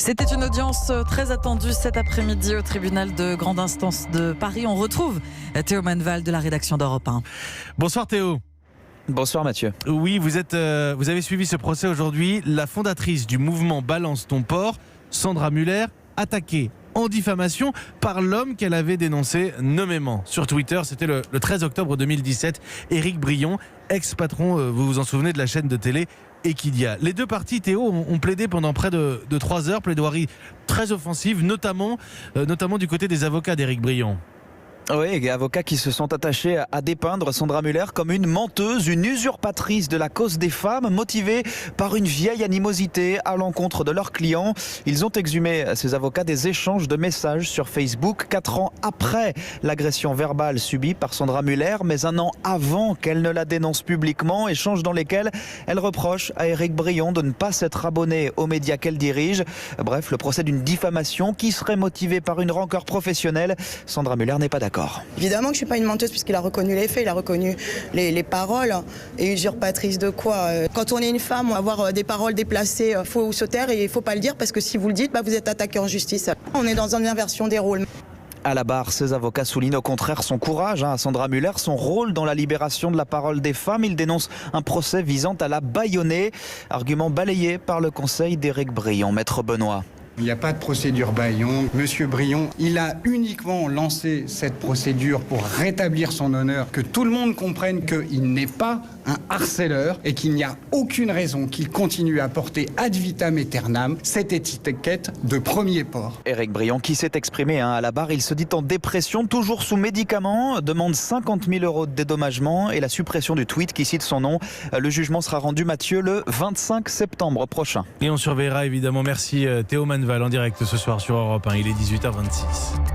C'était une audience très attendue cet après-midi au tribunal de grande instance de Paris. On retrouve Théo Manval de la rédaction d'Europe 1. Bonsoir Théo. Bonsoir Mathieu. Oui, vous avez suivi ce procès aujourd'hui. La fondatrice du mouvement Balance ton port, Sandra Muller, attaquée en diffamation par l'homme qu'elle avait dénoncé nommément sur Twitter. C'était le 13 octobre 2017. Éric Brion, ex-patron, vous vous en souvenez, de la chaîne de télé Equidia. Les deux parties, Théo, ont plaidé pendant près de 3 heures, plaidoirie très offensive, notamment du côté des avocats d'Éric Brion. Oui, avocats qui se sont attachés à dépeindre Sandra Muller comme une menteuse, une usurpatrice de la cause des femmes, motivée par une vieille animosité à l'encontre de leurs clients. Ils ont exhumé, ces avocats, des échanges de messages sur Facebook 4 ans après l'agression verbale subie par Sandra Muller, mais 1 an avant qu'elle ne la dénonce publiquement, échanges dans lesquels elle reproche à Éric Brion de ne pas s'être abonné aux médias qu'elle dirige. Bref, le procès d'une diffamation qui serait motivée par une rancœur professionnelle. Sandra Muller n'est pas d'accord. Évidemment que je ne suis pas une menteuse puisqu'il a reconnu les faits, il a reconnu les paroles. Et usurpatrice de quoi? Quand on est une femme, on va avoir des paroles déplacées, il faut se taire et il ne faut pas le dire parce que si vous le dites, vous êtes attaqué en justice. On est dans une inversion des rôles. À la barre, ces avocats soulignent au contraire son courage à Sandra Muller, son rôle dans la libération de la parole des femmes. Ils dénoncent un procès visant à la bâillonner. Argument balayé par le conseil d'Éric Brion. Maître Benoît. Il n'y a pas de procédure Baillon. Monsieur Brion, il a uniquement lancé cette procédure pour rétablir son honneur, que tout le monde comprenne qu'il n'est pas un harceleur et qu'il n'y a aucune raison qu'il continue à porter ad vitam aeternam cette étiquette de premier port. Éric Brion qui s'est exprimé à la barre, il se dit en dépression, toujours sous médicaments, demande 50 000 € de dédommagement et la suppression du tweet qui cite son nom. Le jugement sera rendu, Mathieu, le 25 septembre prochain. Et on surveillera évidemment. Merci Théo Manval en direct ce soir sur Europe 1. Il est 18h26.